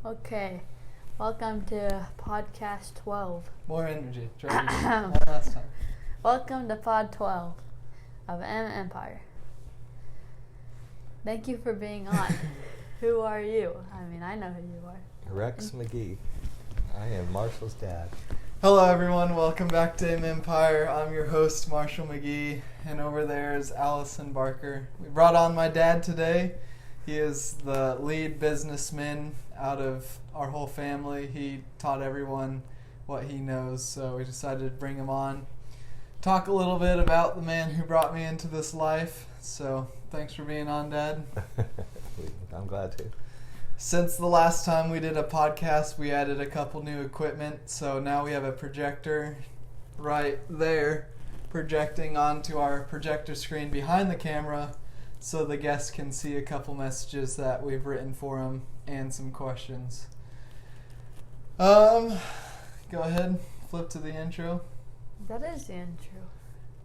Okay, welcome to podcast 12. More energy. Try it again. One last time. Welcome to pod 12 of M Empire. Thank you for being on. Who are you? I mean, I know who you are. Rex McGee. I am Marshall's dad. Hello, everyone. Welcome back to M Empire. I'm your host, Marshall McGee, and over there is Allison Barker. We brought on my dad today. He is the lead businessman out of our whole family. He taught everyone what he knows, so we decided to bring him on. Talk a little bit about the man who brought me into this life. So thanks for being on, Dad. I'm glad to. Since the last time we did a podcast, we added a couple new equipment. So now we have a projector right there projecting onto our projector screen behind the camera so the guests can see a couple messages that we've written for them and some questions. Go ahead, flip to the intro. That is the intro.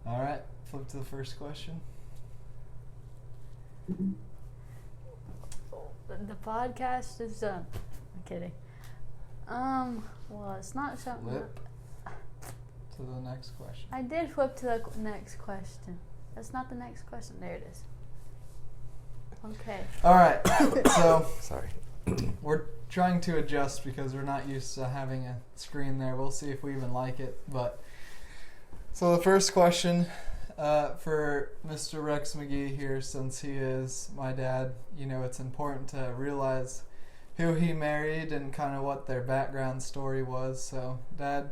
All right, flip to the first question. The podcast is done. I'm kidding. Well, it's not something. Flip to the next question. I did flip to the next question. That's not the next question. There it is. Okay. All right, so Sorry. we're trying to adjust because we're not used to having a screen there. We'll see if we even like it. But so the first question for Mr. Rex McGee here, since he is my dad, you know, it's important to realize who he married and kind of what their background story was. So, Dad,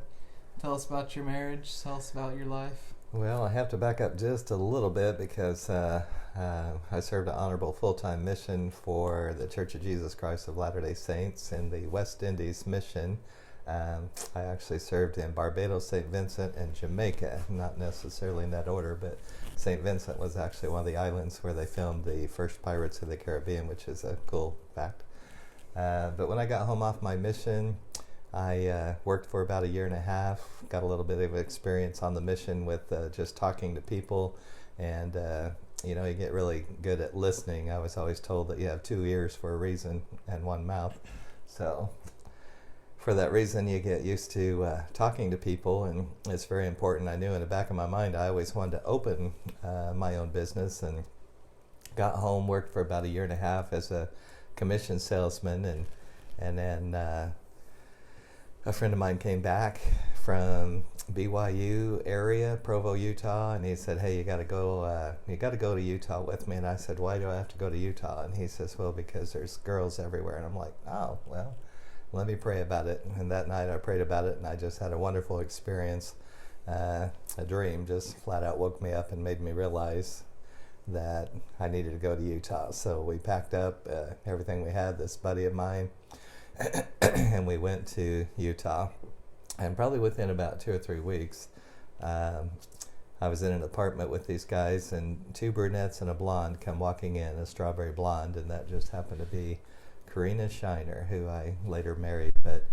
tell us about your marriage. Tell us about your life. Well, I have to back up just a little bit because I served an honorable full-time mission for the Church of Jesus Christ of Latter-day Saints in the West Indies mission. I actually served in Barbados, St. Vincent, and Jamaica, not necessarily in that order, but St. Vincent was actually one of the islands where they filmed the first Pirates of the Caribbean, which is a cool fact. But when I got home off my mission, I worked for about a year and a half, got a little bit of experience on the mission with just talking to people, and you know, you get really good at listening. I was always told that you have 2 ears for a reason and 1 mouth. So for that reason, you get used to talking to people, and it's very important. I knew in the back of my mind I always wanted to open my own business, and got home, worked for about a year and a half as a commission salesman, and then a friend of mine came back from BYU area, Provo, Utah, and he said, "Hey, you got to go to Utah with me." And I said, "Why do I have to go to Utah?" And he says, "Well, because there's girls everywhere." And I'm like, "Oh, well, let me pray about it." And that night I prayed about it, and I just had a wonderful experience. A dream just flat out woke me up and made me realize that I needed to go to Utah. So we packed up everything we had, this buddy of mine, and we went to Utah. And probably within about 2 or 3 weeks, I was in an apartment with these guys, and 2 brunettes and a blonde come walking in, a strawberry blonde, and that just happened to be Karina Shiner, who I later married, but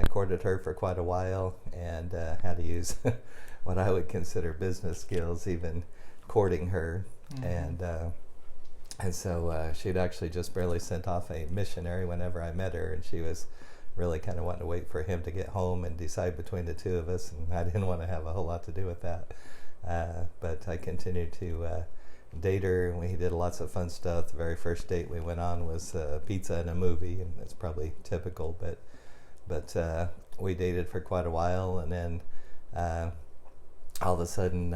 courted her for quite a while, and had to use what I would consider business skills, even courting her. Mm-hmm. And so she'd actually just barely sent off a missionary whenever I met her, and she was really kind of wanting to wait for him to get home and decide between the 2 of us, and I didn't want to have a whole lot to do with that. But I continued to date her, and we did lots of fun stuff. The very first date we went on was pizza and a movie, and that's probably typical, but we dated for quite a while, and then all of a sudden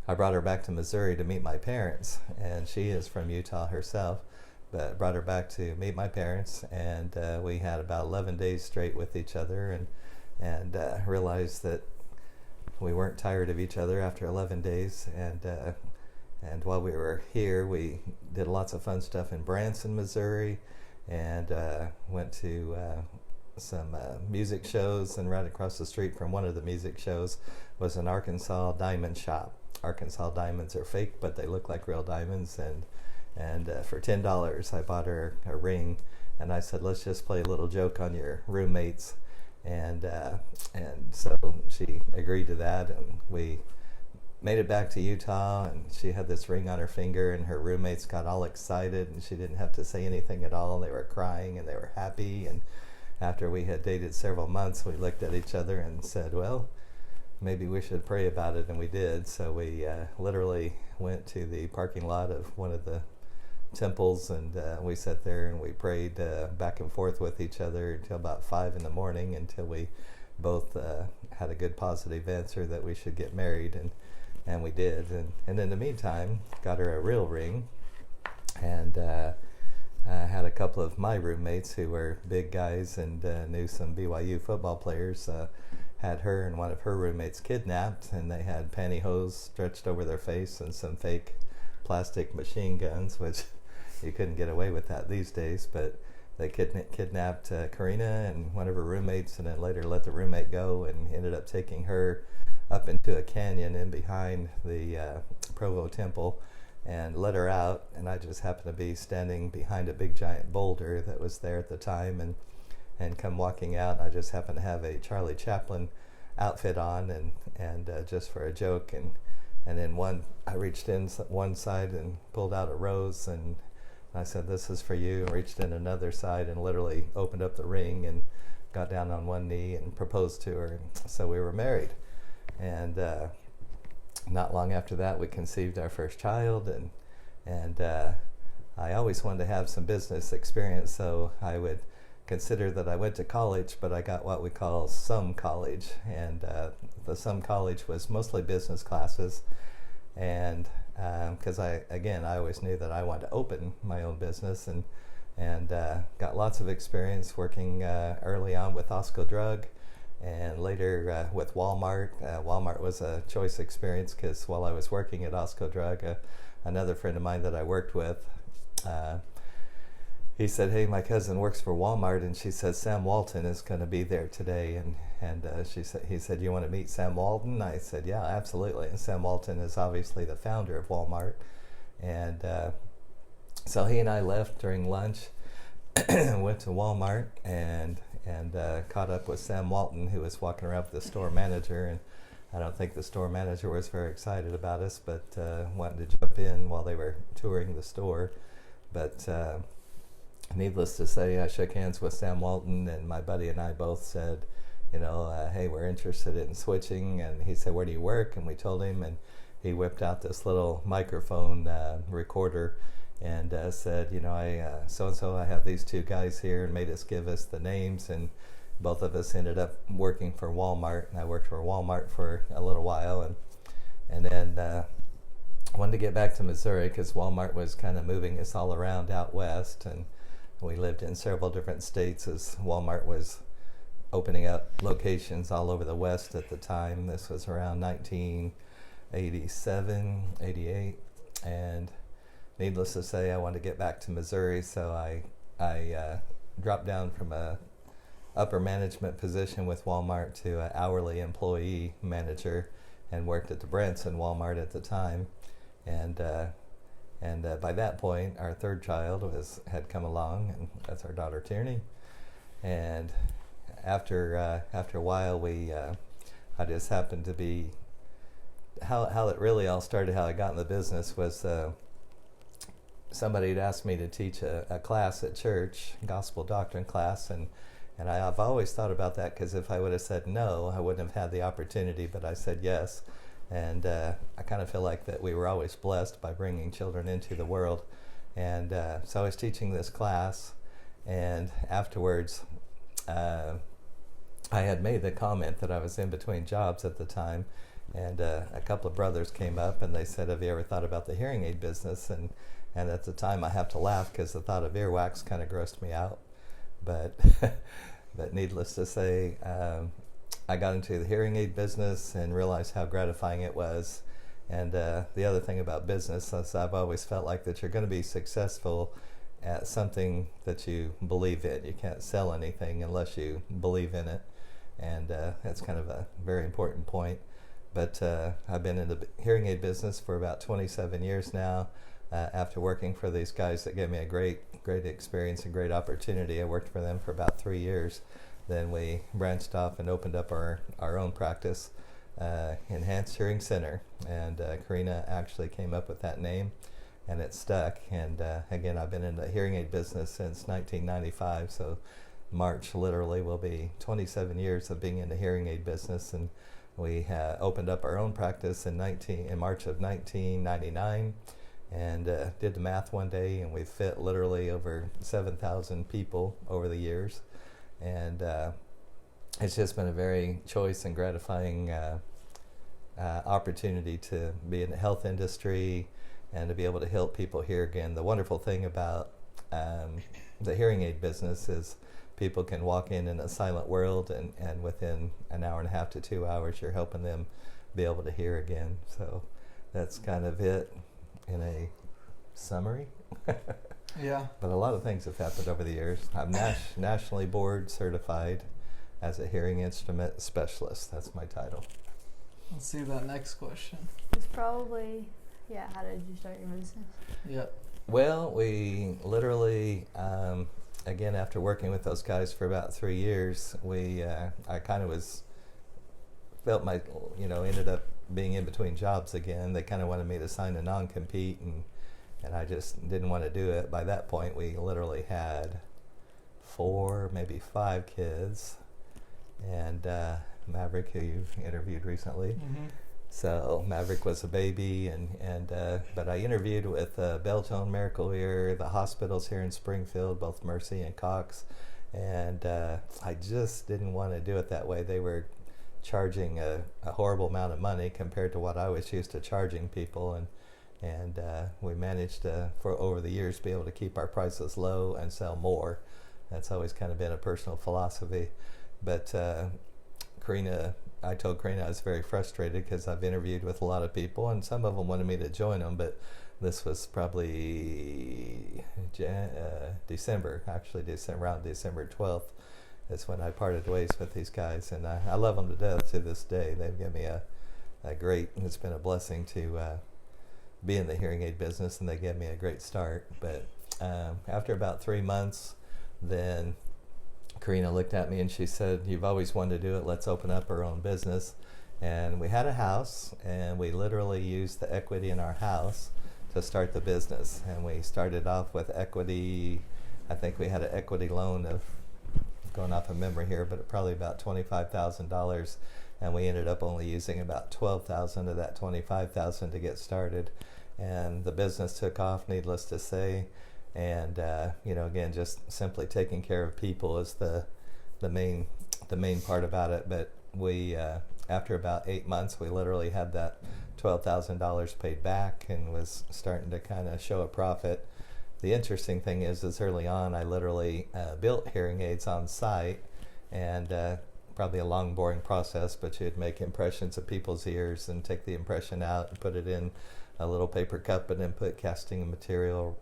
I brought her back to Missouri to meet my parents, and she is from Utah herself, but brought her back to meet my parents, and we had about 11 days straight with each other, and realized that we weren't tired of each other after 11 days, and while we were here, we did lots of fun stuff in Branson, Missouri, and went to some music shows, and right across the street from one of the music shows was an Arkansas diamond shop. Arkansas diamonds are fake, but they look like real diamonds, and for $10 I bought her a ring, and I said, "Let's just play a little joke on your roommates," and so she agreed to that, and we made it back to Utah, and she had this ring on her finger, and her roommates got all excited, and she didn't have to say anything at all. They were crying and they were happy. And after we had dated several months, we looked at each other and said, well, maybe we should pray about it, and we did. So we literally went to the parking lot of one of the temples, and we sat there and we prayed back and forth with each other until about 5 in the morning, until we both had a good positive answer that we should get married, and we did. And in the meantime, got her a real ring, and had a couple of my roommates who were big guys and knew some BYU football players, had her and one of her roommates kidnapped, and they had pantyhose stretched over their face and some fake plastic machine guns, which you couldn't get away with that these days. But they kidnapped Karina and one of her roommates, and then later let the roommate go, and ended up taking her up into a canyon in behind the Provo Temple, and let her out. And I just happened to be standing behind a big giant boulder that was there at the time, and come walking out. I just happened to have a Charlie Chaplin outfit on, and just for a joke, and then I reached in one side and pulled out a rose, and I said, "This is for you," and reached in another side and literally opened up the ring and got down on one knee and proposed to her. So we were married. And not long after that, we conceived our first child, and I always wanted to have some business experience, so I would consider that I went to college, but I got what we call some college, and the some college was mostly business classes, and because I always knew that I wanted to open my own business, and got lots of experience working early on with Osco Drug, and later with Walmart. Walmart was a choice experience, because while I was working at Osco Drug, another friend of mine that I worked with, he said, "Hey, my cousin works for Walmart," and she said, "Sam Walton is going to be there today." And he said, "You want to meet Sam Walton?" I said, "Yeah, absolutely." And Sam Walton is obviously the founder of Walmart. And so he and I left during lunch, went to Walmart, and caught up with Sam Walton, who was walking around with the store manager. And I don't think the store manager was very excited about us, but wanted to jump in while they were touring the store. But needless to say, I shook hands with Sam Walton, and my buddy and I both said, "Hey, we're interested in switching." And he said, "Where do you work?" And we told him, and he whipped out this little microphone recorder and said, "I so-and-so, I have these two guys here," and made us give us the names, and both of us ended up working for Walmart. And I worked for Walmart for a little while, and then wanted to get back to Missouri, because Walmart was kind of moving us all around out west, and we lived in several different states as Walmart was opening up locations all over the West at the time. This was around 1987, 88, and needless to say, I wanted to get back to Missouri, so I dropped down from a upper management position with Walmart to an hourly employee manager, and worked at the Branson Walmart at the time. And by that point, our third child had come along, and that's our daughter Tierney. And after a while, I just happened to be, how it really all started, how I got in the business was somebody had asked me to teach a class at church, gospel doctrine class, and I've always thought about that, because if I would have said no, I wouldn't have had the opportunity, but I said yes. And I kind of feel like that we were always blessed by bringing children into the world. And so I was teaching this class, and afterwards I had made the comment that I was in between jobs at the time, and a couple of brothers came up and they said, "Have you ever thought about the hearing aid business?" And at the time I have to laugh, because the thought of earwax kind of grossed me out. But but needless to say, I got into the hearing aid business and realized how gratifying it was. And the other thing about business is I've always felt like that you're going to be successful at something that you believe in. You can't sell anything unless you believe in it. And that's kind of a very important point. But I've been in the hearing aid business for about 27 years now. After working for these guys that gave me a great experience and great opportunity, I worked for them for about 3 years. Then we branched off and opened up our own practice Enhanced Hearing Center. And Karina actually came up with that name, and it stuck. And again, I've been in the hearing aid business since 1995, so March literally will be 27 years of being in the hearing aid business. And we opened up our own practice in March of 1999, and did the math one day, and we fit literally over 7,000 people over the years. And it's just been a very choice and gratifying opportunity to be in the health industry and to be able to help people hear again. The wonderful thing about the hearing aid business is people can walk in a silent world, and within an hour and a half to 2 hours, you're helping them be able to hear again. So that's kind of it in a summary. Yeah. But a lot of things have happened over the years. I'm nationally board certified as a hearing instrument specialist. That's my title. Let's see that next question. It's probably, how did you start your business? Yep. Well, we literally, again, after working with those guys for about 3 years, I kind of felt ended up being in between jobs again. They kind of wanted me to sign a non-compete, and I just didn't want to do it. By that point, we literally had 4, maybe 5 kids, and Maverick, who you've interviewed recently. Mm-hmm. So Maverick was a baby, but I interviewed with Beltone, Miracle Ear, the hospitals here in Springfield, both Mercy and Cox, and I just didn't want to do it that way. They were charging a horrible amount of money compared to what I was used to charging people, and we managed to, for over the years, be able to keep our prices low and sell more. That's always kind of been a personal philosophy. But I told Karina I was very frustrated because I've interviewed with a lot of people, and some of them wanted me to join them, but this was probably December, around December 12th is when I parted ways with these guys, and I love them to death to this day. They've given me a great, it's been a blessing to be in the hearing aid business, and they gave me a great start. But after about 3 months, then Karina looked at me and she said, "You've always wanted to do it, let's open up our own business." And we had a house, and we literally used the equity in our house to start the business. And we started off with equity. I think we had an equity loan of, going off of memory here, but probably about $25,000, and we ended up only using about $12,000 of that $25,000 to get started. And the business took off, needless to say. And again, just simply taking care of people is the main part about it. But we after about 8 months, we literally had that $12,000 paid back and was starting to kind of show a profit. The interesting thing is early on, I literally built hearing aids on site, and probably a long, boring process, but you'd make impressions of people's ears and take the impression out and put it in a little paper cup, and then put casting material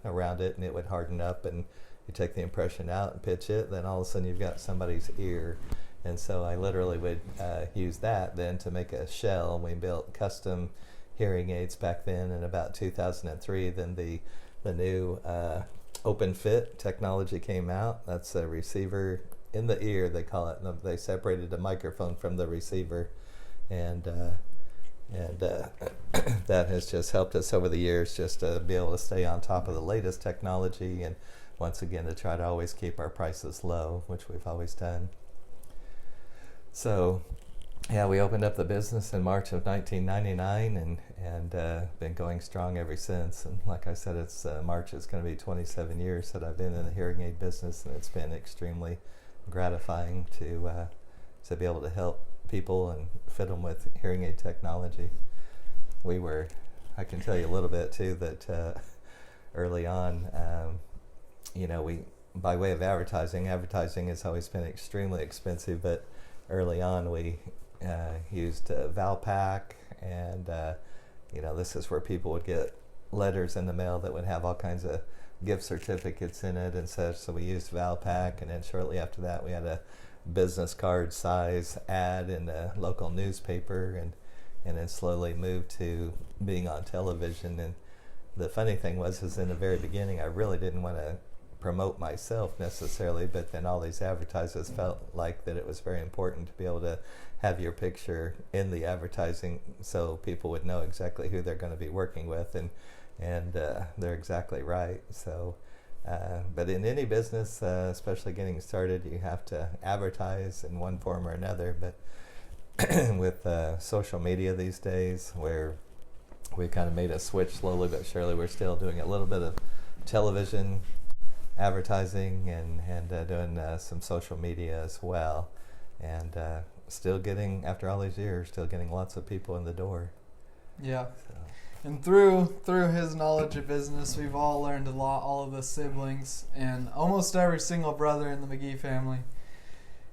around it, and it would harden up, and you take the impression out and pitch it, then all of a sudden you've got somebody's ear. And so I literally would use that then to make a shell. We built custom hearing aids back then in about 2003. Then the new open fit technology came out. That's a receiver in the ear, they call it. They separated the microphone from the receiver, and that has just helped us over the years just to be able to stay on top of the latest technology, and once again to try to always keep our prices low, which we've always done. So we opened up the business in March of 1999, and been going strong ever since. And like I said, it's March is going to be 27 years that I've been in the hearing aid business, and it's been extremely gratifying to be able to help people and fit them with hearing aid technology. I can tell you a little bit too that early on, we, by way of advertising has always been extremely expensive, but early on we used Valpak, and this is where people would get letters in the mail that would have all kinds of gift certificates in it and such. So we used Valpak, and then shortly after that we had a business card size ad in the local newspaper, and then slowly moved to being on television. And the funny thing was in the very beginning I really didn't want to promote myself necessarily, but then all these advertisers felt like that it was very important to be able to have your picture in the advertising so people would know exactly who they're going to be working with, and they're exactly right. So but in any business, especially getting started, you have to advertise in one form or another. But with social media these days, where we kind of made a switch slowly but surely, we're still doing a little bit of television advertising and doing some social media as well, and still getting, after all these years, still getting lots of people in the door. Yeah. So. And through his knowledge of business, we've all learned a lot, all of the siblings, and almost every single brother in the McGee family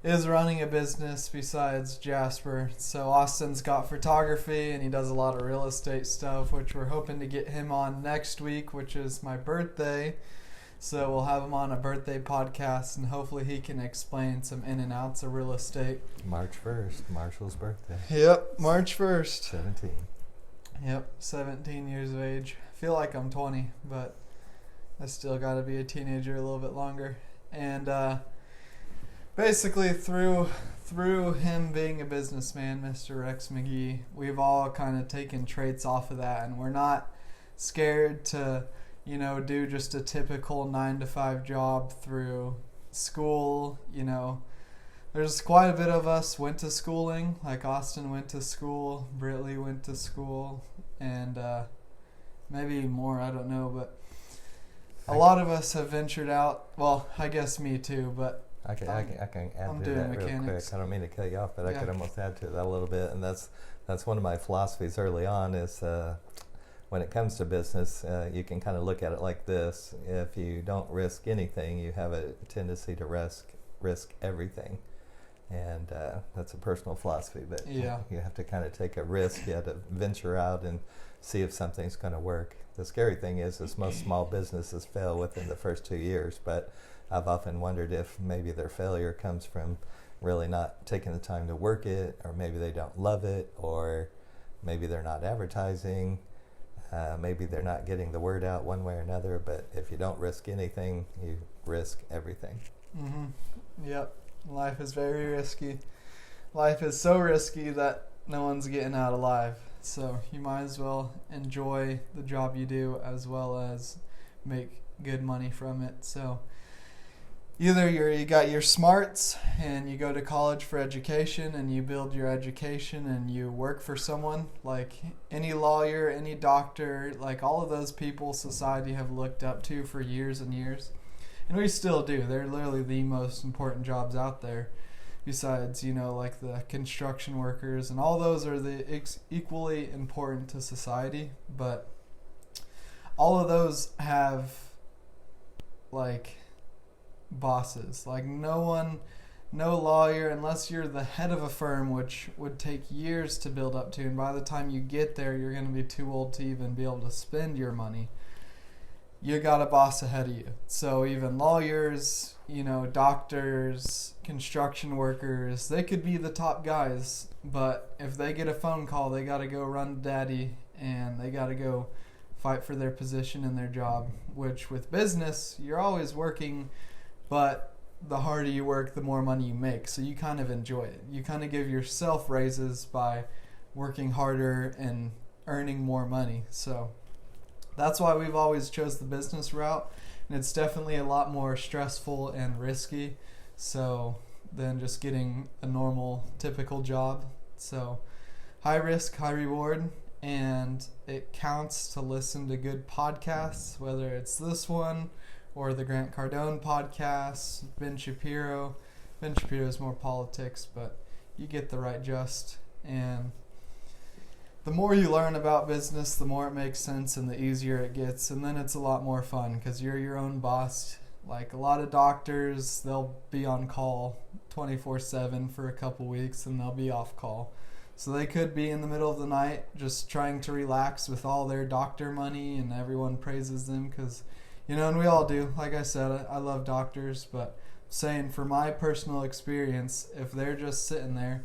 is running a business besides Jasper. So Austin's got photography, and he does a lot of real estate stuff, which we're hoping to get him on next week, which is my birthday. So we'll have him on a birthday podcast, and hopefully he can explain some in and outs of real estate. March 1st, Marshall's birthday. Yep, March 1st. 17. Yep, 17 years of age. I feel like I'm 20, but I still got to be a teenager a little bit longer. And basically through him being a businessman, Mr. Rex McGee, we've all kind of taken traits off of that, and we're not scared to, do just a typical 9-to-5 job through school. There's quite a bit of us went to schooling, like Austin went to school, Britley went to school, and maybe more, I don't know, but a lot of us have ventured out. Well, I guess me too, but I can add to that real quick. I don't mean to cut you off, but I could almost add to that a little bit, and that's one of my philosophies early on is when it comes to business, you can kind of look at it like this. If you don't risk anything, you have a tendency to risk everything. And that's a personal philosophy, but you have to kind of take a risk. You have to venture out and see if something's going to work. The scary thing is most small businesses fail within the first 2 years, but I've often wondered if maybe their failure comes from really not taking the time to work it, or maybe they don't love it, or maybe they're not advertising, maybe they're not getting the word out one way or another. But if you don't risk anything, you risk everything. Mm-hmm. Yep. Life is very risky. Life is so risky that no one's getting out alive. So you might as well enjoy the job you do as well as make good money from it. So either you got your smarts and you go to college for education and you build your education and you work for someone, like any lawyer, any doctor, like all of those people society have looked up to for years and years. And we still do. They're literally the most important jobs out there. Besides, like the construction workers, and all those are equally important to society. But all of those have, like, bosses. Like, no lawyer, unless you're the head of a firm, which would take years to build up to. And by the time you get there, you're going to be too old to even be able to spend your money. You got a boss ahead of you. So even lawyers, doctors, construction workers, they could be the top guys, but if they get a phone call, they got to go run to daddy, and they got to go fight for their position in their job, which with business, you're always working, but the harder you work, the more money you make. So you kind of enjoy it. You kind of give yourself raises by working harder and earning more money. So that's why we've always chose the business route, and it's definitely a lot more stressful and risky than just getting a normal, typical job. So high risk, high reward, and it counts to listen to good podcasts, whether it's this one or the Grant Cardone podcast, Ben Shapiro. Ben Shapiro is more politics, but you get the right gist. And the more you learn about business, the more it makes sense and the easier it gets. And then it's a lot more fun because you're your own boss. Like a lot of doctors, they'll be on call 24/7 for a couple weeks and they'll be off call. So they could be in the middle of the night just trying to relax with all their doctor money, and everyone praises them because, and we all do. Like I said, I love doctors, but saying for my personal experience, if they're just sitting there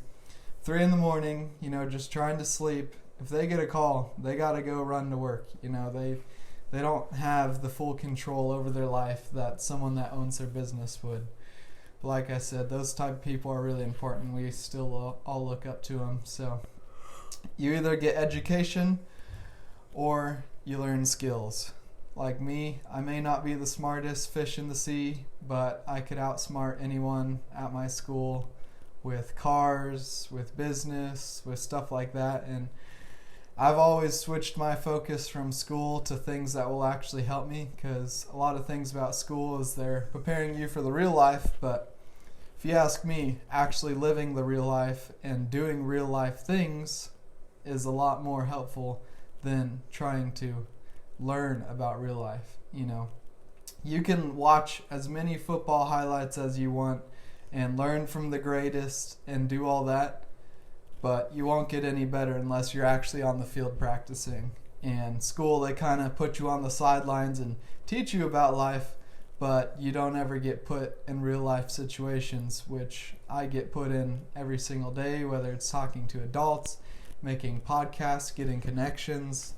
3 a.m, just trying to sleep, if they get a call, they got to go run to work. they don't have the full control over their life that someone that owns their business would. But like I said, those type of people are really important. We still all look up to them. So you either get education or you learn skills. Like me, I may not be the smartest fish in the sea, but I could outsmart anyone at my school with cars, with business, with stuff like that. And I've always switched my focus from school to things that will actually help me, because a lot of things about school is they're preparing you for the real life, but if you ask me, actually living the real life and doing real life things is a lot more helpful than trying to learn about real life. You know, you can watch as many football highlights as you want and learn from the greatest and do all that, but you won't get any better unless you're actually on the field practicing. And school, they kind of put you on the sidelines and teach you about life, but you don't ever get put in real life situations, which I get put in every single day, whether it's talking to adults, making podcasts, getting connections.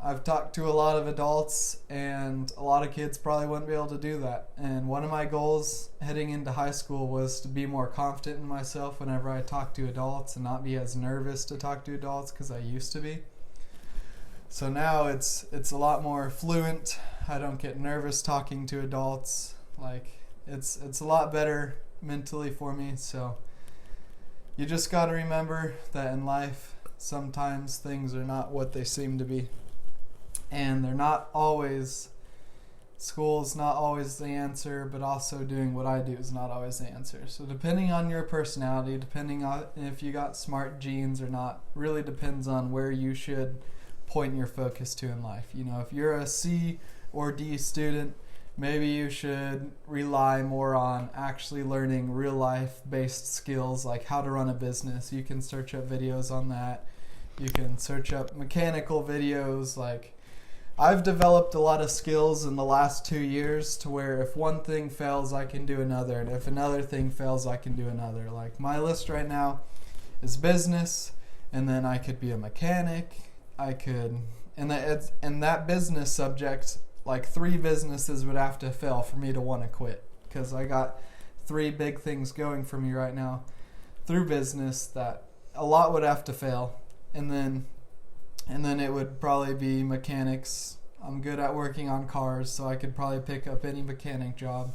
I've talked to a lot of adults, and a lot of kids probably wouldn't be able to do that. And one of my goals heading into high school was to be more confident in myself whenever I talk to adults and not be as nervous to talk to adults, because I used to be. So now it's a lot more fluent. I don't get nervous talking to adults. Like, it's a lot better mentally for me. So you just got to remember that in life, sometimes things are not what they seem to be. And they're not always, school's not always the answer, but also doing what I do is not always the answer. So depending on your personality, depending on if you got smart genes or not, really depends on where you should point your focus to in life. You know, if you're a C or D student, maybe you should rely more on actually learning real life based skills, like how to run a business. You can search up videos on that. You can search up mechanical videos. Like, I've developed a lot of skills in the last 2 years to where if one thing fails, I can do another. And if another thing fails, I can do another. Like, my list right now is business, and then I could be a mechanic. I could, and that business subject, like 3 businesses would have to fail for me to want to quit, because I got 3 big things going for me right now through business that a lot would have to fail. And then it would probably be mechanics. I'm good at working on cars, so I could probably pick up any mechanic job.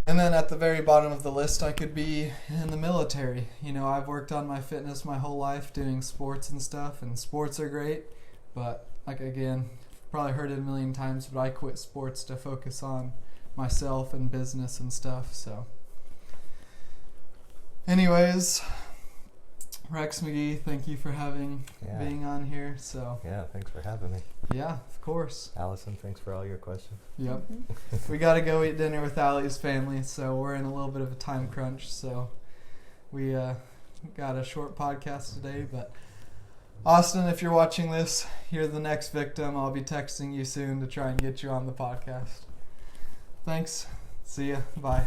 And then at the very bottom of the list, I could be in the military. You know, I've worked on my fitness my whole life doing sports and stuff, and sports are great, but like, again, probably heard it a million times, but I quit sports to focus on myself and business and stuff. So anyways, Rex McGee, thank you for being on here. So Yeah, thanks for having me. yeah, of course. Allison, thanks for all your questions. Yep. We got to go eat dinner with Allie's family, so we're in a little bit of a time crunch. So we got a short podcast today, but Austin, if you're watching this, you're the next victim. I'll be texting you soon to try and get you on the podcast. Thanks. See ya. Bye.